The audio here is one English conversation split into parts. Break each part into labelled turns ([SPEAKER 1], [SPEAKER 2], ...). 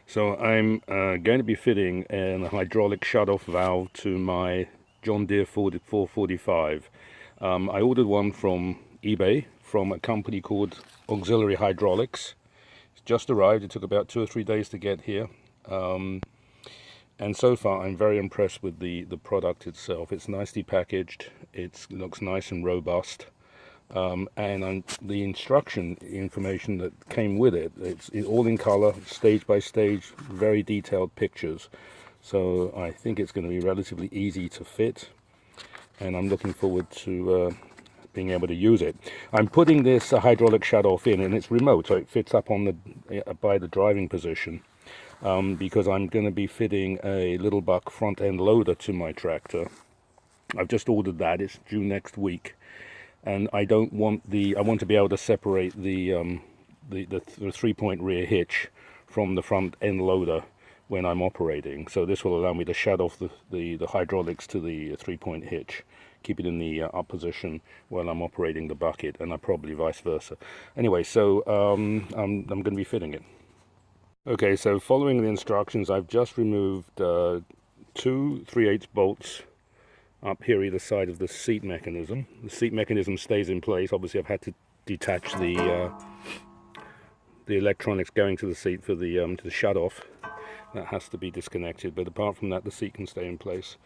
[SPEAKER 1] So I'm going to be fitting a hydraulic shut-off valve to my John Deere 445. I ordered one from eBay from a company called Auxiliary Hydraulics. It's just arrived. It took about 2 or 3 days to get here. And so far I'm very impressed with the product itself. It's nicely packaged. It looks nice and robust. The instruction information that came with it, it's all in color, stage by stage, very detailed pictures. So I think it's going to be relatively easy to fit, and I'm looking forward to being able to use it. I'm putting this hydraulic shut-off in, and it's remote, so it fits up on the by the driving position, because I'm going to be fitting a little buck front-end loader to my tractor. I've just ordered that. It's due next week. And I want to be able to separate the 3-point rear hitch from the front end loader when I'm operating. So this will allow me to shut off the hydraulics to the 3-point hitch, keep it in the up position while I'm operating the bucket, and probably vice versa. Anyway, so I'm going to be fitting it. Okay, so following the instructions, I've just removed 2 3/8 bolts up here either side of the seat mechanism. The seat mechanism stays in place. Obviously I've had to detach the electronics going to the seat for the shut off. That has to be disconnected, but apart from that the seat can stay in place.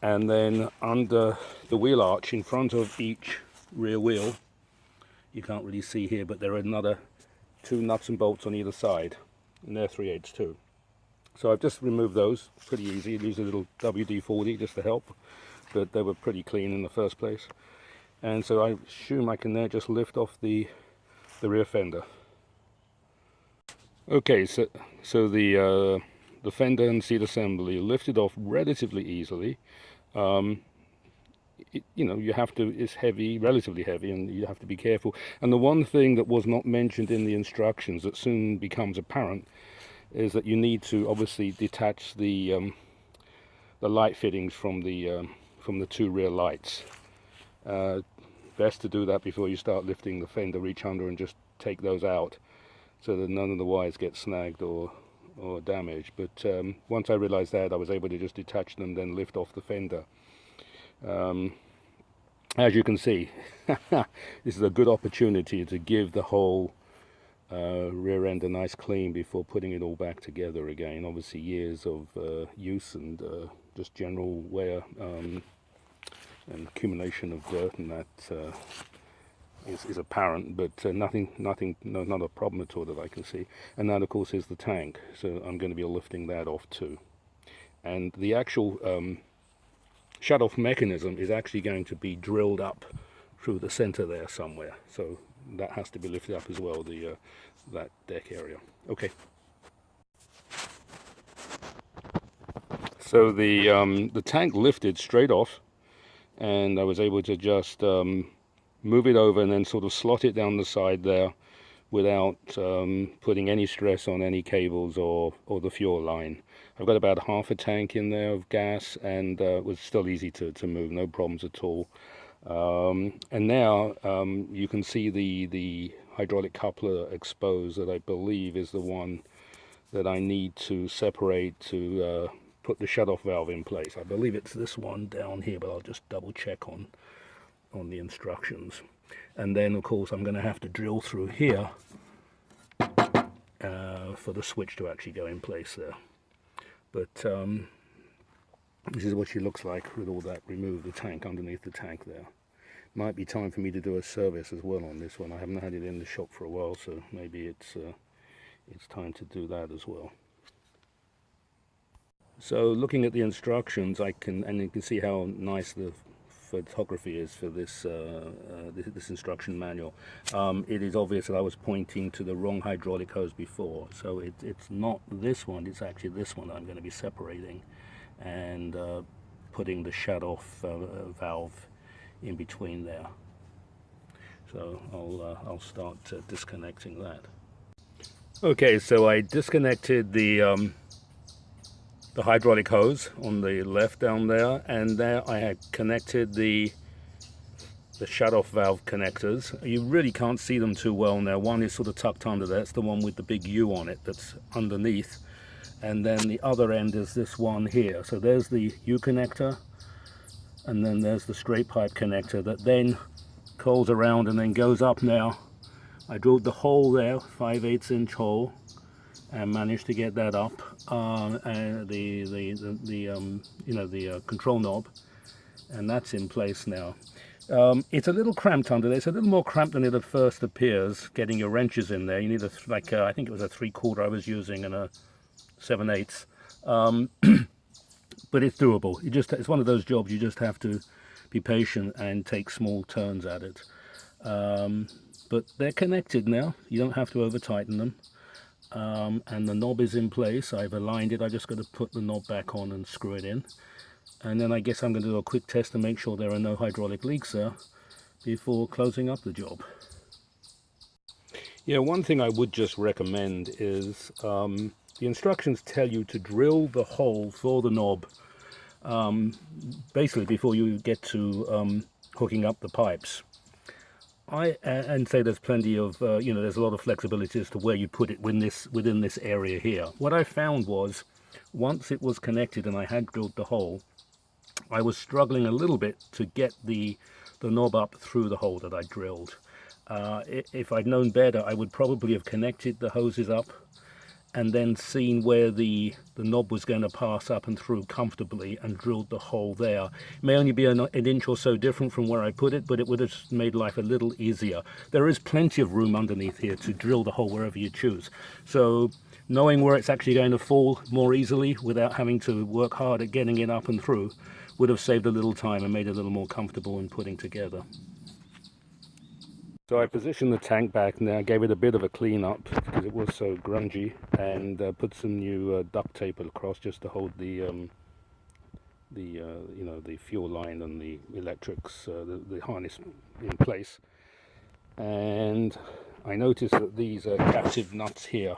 [SPEAKER 1] And then under the wheel arch in front of each rear wheel, you can't really see here, but there are another 2 nuts and bolts on either side, and they're 3/8 too. So I've just removed those, pretty easy. Use a little WD-40 just to help, but they were pretty clean in the first place. And so I assume I can now just lift off the rear fender. Okay, so the fender and seat assembly lifted off relatively easily. You have to, it's heavy, relatively heavy, and you have to be careful. And the one thing that was not mentioned in the instructions that soon becomes apparent is that you need to obviously detach the light fittings from the 2 rear lights. Best to do that before you start lifting the fender. Reach under and just take those out so that none of the wires get snagged or damaged. But once I realized that, I was able to just detach them, then lift off the fender. As you can see, this is a good opportunity to give the whole rear end a nice clean before putting it all back together again. Obviously years of use and just general wear and accumulation of dirt, and that is apparent, but not a problem at all that I can see. And that of course is the tank, so I'm going to be lifting that off too. And the actual shut-off mechanism is actually going to be drilled up through the center there somewhere, so that has to be lifted up as well, that deck area. Okay. So the tank lifted straight off, and I was able to just move it over and then sort of slot it down the side there without putting any stress on any cables or the fuel line. I've got about half a tank in there of gas, and it was still easy to move, no problems at all. And now you can see the hydraulic coupler exposed that I believe is the one that I need to separate to put the shut-off valve in place. I believe it's this one down here, but I'll just double check on the instructions. And then of course I'm going to have to drill through here for the switch to actually go in place there. But this is what she looks like with all that removed, the tank underneath the tank there. Might be time for me to do a service as well on this one. I haven't had it in the shop for a while, so maybe it's time to do that as well. So looking at the instructions, you can see how nice the photography is for this this instruction manual. It is obvious that I was pointing to the wrong hydraulic hose before, so it's not this one, it's actually this one that I'm going to be separating and putting the shut-off valve in between there. So I'll start disconnecting that. Okay, so I disconnected the hydraulic hose on the left down there, and there I had connected the shut-off valve connectors. You really can't see them too well now. One is sort of tucked under there. That's the one with the big U on it that's underneath. and then the other end is this one here. So there's the U connector, and then there's the straight pipe connector that then curls around and then goes up. Now I drilled the hole there, 5/8 inch hole, and managed to get that up, and the control knob, and that's in place now. It's a little cramped under there. It's a little more cramped than it at first appears, getting your wrenches in there. You need I think it was a 3/4 I was using, and a 7/8. But it's doable. It's one of those jobs you just have to be patient and take small turns at it. But they're connected now. You don't have to over tighten them. And the knob is in place. I've aligned it. I just got to put the knob back on and screw it in. And then I guess I'm going to do a quick test to make sure there are no hydraulic leaks there before closing up the job. Yeah, one thing I would just recommend is the instructions tell you to drill the hole for the knob basically before you get to hooking up the pipes. And say there's plenty of, there's a lot of flexibility as to where you put it within this area here. What I found was, once it was connected and I had drilled the hole, I was struggling a little bit to get the knob up through the hole that I drilled. If I'd known better, I would probably have connected the hoses up and then seen where the knob was going to pass up and through comfortably and drilled the hole there. It may only be an inch or so different from where I put it, but it would have made life a little easier. There is plenty of room underneath here to drill the hole wherever you choose. So knowing where it's actually going to fall more easily without having to work hard at getting it up and through would have saved a little time and made it a little more comfortable in putting together. So I positioned the tank back now, gave it a bit of a clean up because it was so grungy, and put some new duct tape across just to hold the fuel line and the electrics, the harness in place. And I noticed that these captive nuts here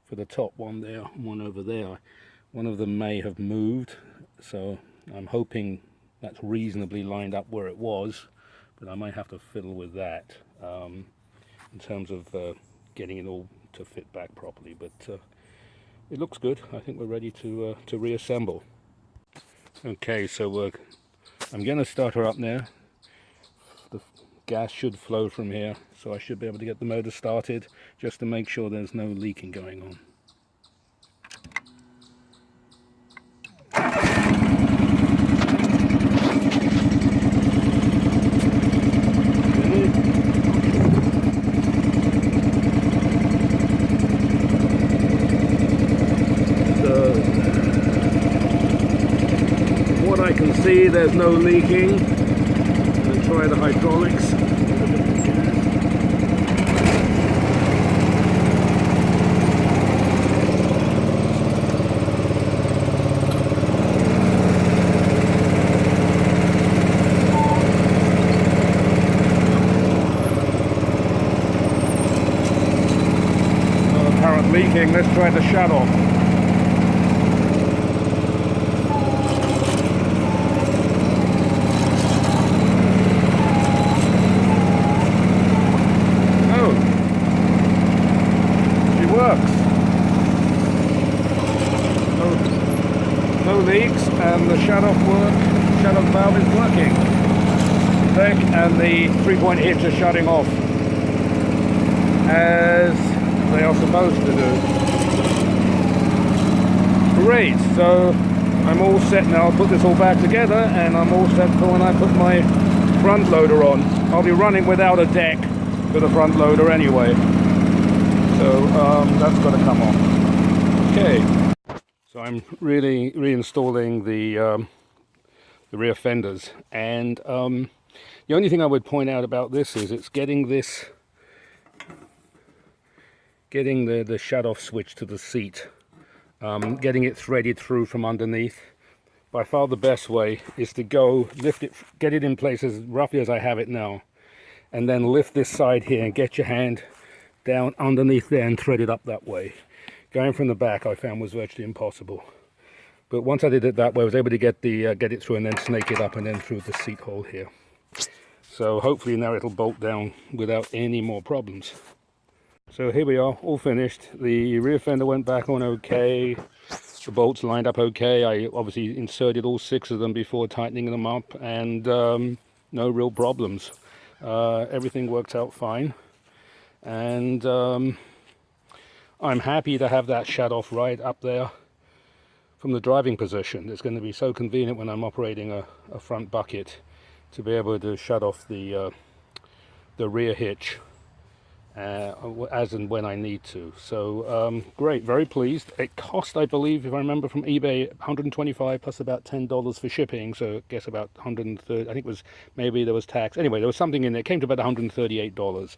[SPEAKER 1] for the top, one there, one over there, one of them may have moved, so I'm hoping that's reasonably lined up where it was, but I might have to fiddle with that in terms of getting it all to fit back properly. But it looks good. I think we're ready to reassemble. Okay, so I'm going to start her up now. The gas should flow from here, so I should be able to get the motor started just to make sure there's no leaking going on. I can see there's no leaking. I'm going to try the hydraulics. No apparent leaking. Let's try the shut off. No leaks, and the shut-off valve is working. The deck and the 3-point hitch are shutting off as they are supposed to do. Great, so I'm all set now. I'll put this all back together and I'm all set for when I put my front loader on. I'll be running without a deck for the front loader anyway, so that's got to come on. Okay. So I'm really reinstalling the rear fenders, and the only thing I would point out about this is it's getting the shut-off switch to the seat, getting it threaded through from underneath. By far the best way is to go lift it, get it in place as roughly as I have it now, and then lift this side here and get your hand down underneath there and thread it up that way. Going from the back I found was virtually impossible, but once I did it that way I was able to get it through and then snake it up and then through the seat hole here. So hopefully now it'll bolt down without any more problems. So here we are, all finished. The rear fender went back on okay. The bolts lined up okay. I obviously inserted all 6 of them before tightening them up, and no real problems. Everything worked out fine, and I'm happy to have that shut off right up there from the driving position. It's going to be so convenient when I'm operating a front bucket to be able to shut off the rear hitch as and when I need to. So great, very pleased. It cost, I believe, if I remember from eBay, $125 plus about $10 for shipping, so I guess about $130. I think it was, maybe there was tax. Anyway, there was something in there. It came to about $138,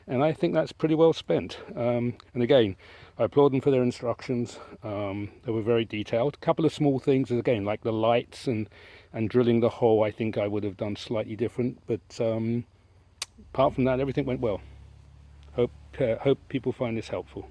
[SPEAKER 1] and I think that's pretty well spent. And again, I applaud them for their instructions. They were very detailed. A couple of small things, again, like the lights and drilling the hole, I think I would have done slightly different, but apart from that, everything went well. Hope people find this helpful.